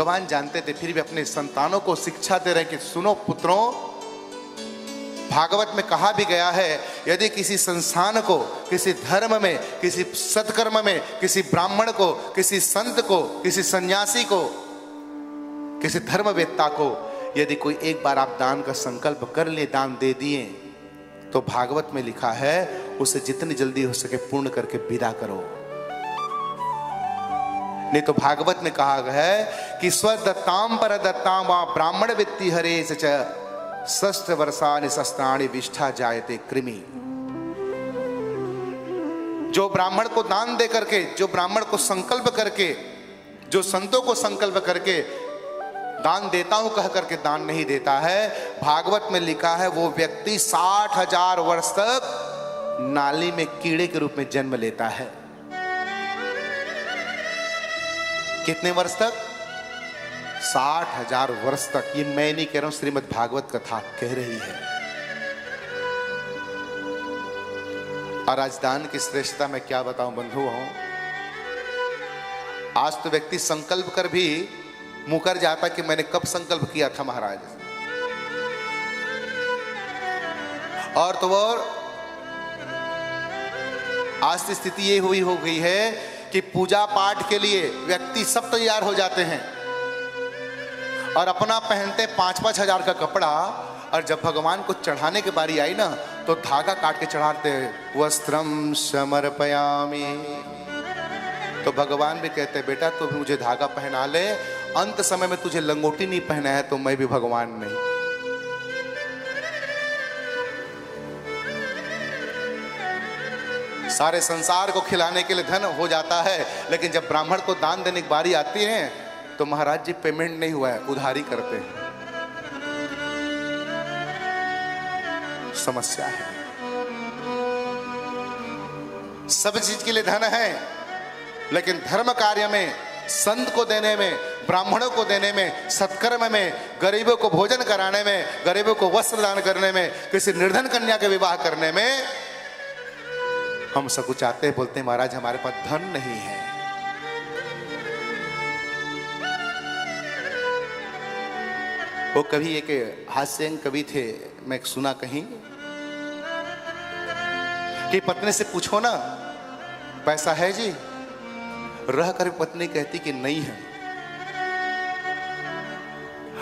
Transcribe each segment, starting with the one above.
भगवान जानते थे, फिर भी अपने संतानों को शिक्षा दे रहे कि सुनो पुत्रों, भागवत में कहा भी गया है, यदि किसी संस्थान को, किसी धर्म में, किसी सत्कर्म में, किसी ब्राह्मण को, किसी संत को, किसी सन्यासी को, किसी धर्मवेत्ता को यदि कोई एक बार आप दान का संकल्प कर लिए, दान दे दिए, तो भागवत में लिखा है उसे जितनी जल्दी हो सके पूर्ण करके विदा करो। नहीं तो भागवत में कहा गया है कि स्वदत्ताम पर दत्ताम वा ब्राह्मण वित्ति हरे षष्ठ वर्षानि शस्त्राणि विष्ठा जायते कृमि। जो ब्राह्मण को दान दे करके, जो ब्राह्मण को संकल्प करके, जो संतों को संकल्प करके दान देता हूं कह करके दान नहीं देता है, भागवत में लिखा है वो व्यक्ति 60,000 वर्ष तक नाली में कीड़े के रूप में जन्म लेता है। कितने वर्ष तक? 60,000 वर्ष तक। ये मैं नहीं कह रहा हूं, श्रीमद् भागवत कथा कह रही है। और आज दान की श्रेष्ठता मैं क्या बताऊं बंधुओं, आज तो व्यक्ति संकल्प कर भी मुकर जाता कि मैंने कब संकल्प किया था महाराज। और तो और आज की स्थिति ये हुई हो गई है कि पूजा पाठ के लिए व्यक्ति सब तैयार हो जाते हैं और अपना पहनते 5-5 हजार का कपड़ा, और जब भगवान को चढ़ाने की बारी आई ना तो धागा काट के चढ़ाते हैं। वस्त्रम समर्पयामि, तो भगवान भी कहते हैं बेटा तू भी मुझे धागा पहना ले, अंत समय में तुझे लंगोटी नहीं पहना है तो मैं भी भगवान नहीं। सारे संसार को खिलाने के लिए धन हो जाता है, लेकिन जब ब्राह्मण को दान देने की बारी आती है तो महाराज जी पेमेंट नहीं हुआ है, उधारी करते हैं। समस्या है। सब चीज के लिए धन है, लेकिन धर्म कार्य में, संत को देने में, ब्राह्मणों को देने में, सत्कर्म में, गरीबों को भोजन कराने में, गरीबों को वस्त्र दान करने में, किसी निर्धन कन्या के विवाह करने में हम सब कुछ आते हैं, बोलते हैं महाराज हमारे पास धन नहीं है। वो कभी एक हास्यंग कवि थे, मैं सुना कहीं कि पत्नी से पूछो ना पैसा है जी, रह कर पत्नी कहती कि नहीं है।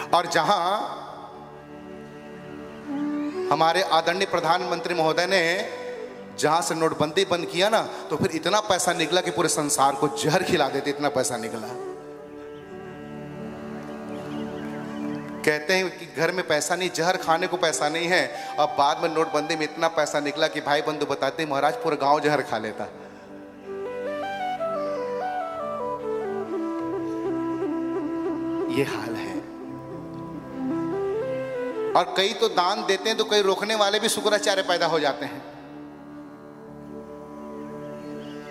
और जहां हमारे आदरणीय प्रधानमंत्री महोदय ने जहां से नोटबंदी बंद किया ना, तो फिर इतना पैसा निकला कि पूरे संसार को जहर खिला देते, इतना पैसा निकला। कहते हैं कि घर में पैसा नहीं, जहर खाने को पैसा नहीं है। अब बाद में नोटबंदी में इतना पैसा निकला कि भाई बंधु बताते महाराज पूरा गांव जहर खा लेता। ये हाल है। और कई तो दान देते हैं तो कई रोकने वाले भी शुक्राचार्य पैदा हो जाते हैं।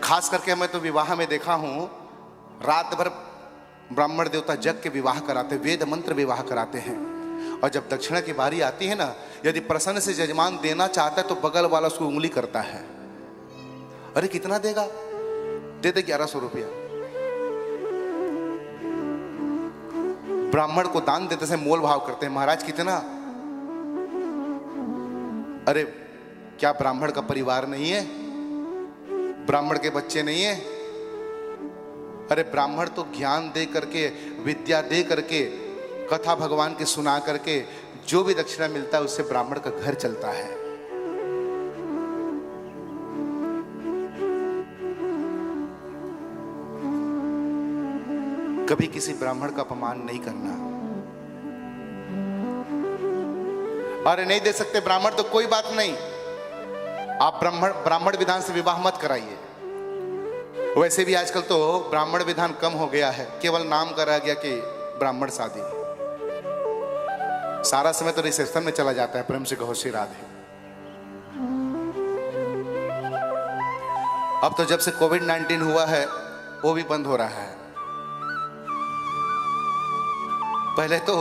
खास करके मैं तो विवाह में देखा हूं, रात भर ब्राह्मण देवता जग के विवाह कराते, वेद मंत्र विवाह कराते हैं, और जब दक्षिणा की बारी आती है ना, यदि प्रसन्न से जजमान देना चाहता है तो बगल वाला उसको उंगली करता है, अरे कितना देगा, दे दे 1100 रुपया। ब्राह्मण को दान देते से मोल भाव करते हैं, महाराज कितना, अरे क्या ब्राह्मण का परिवार नहीं है, ब्राह्मण के बच्चे नहीं है? अरे ब्राह्मण तो ज्ञान दे करके, विद्या दे करके, कथा भगवान की सुना करके जो भी दक्षिणा मिलता है उससे ब्राह्मण का घर चलता है। कभी किसी ब्राह्मण का अपमान नहीं करना। अरे नहीं दे सकते ब्राह्मण तो कोई बात नहीं, आप ब्राह्मण विधान से विवाह मत कराइए। वैसे भी आजकल तो ब्राह्मण विधान कम हो गया है, केवल नाम का रह गया कि ब्राह्मण शादी, सारा समय तो रिसेप्शन में चला जाता है। प्रेम से कहो श्री राधे। अब तो जब से कोविड-19 हुआ है वो भी बंद हो रहा है। पहले तो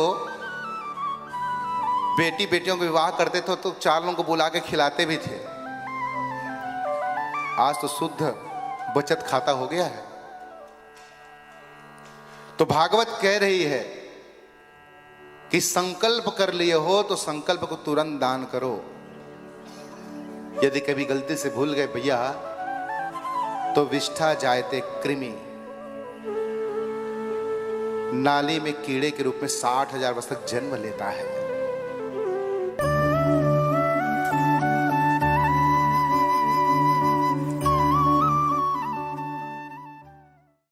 बेटी बेटियों को विवाह करते थे तो 4 लोगों को बुला के खिलाते भी थे। आज तो शुद्ध बचत खाता हो गया है। तो भागवत कह रही है कि संकल्प कर लिए हो तो संकल्प को तुरंत दान करो। यदि कभी गलती से भूल गए भैया तो विष्ठा जायते कृमि, नाली में कीड़े के रूप में 60,000 वर्ष तक जन्म लेता है।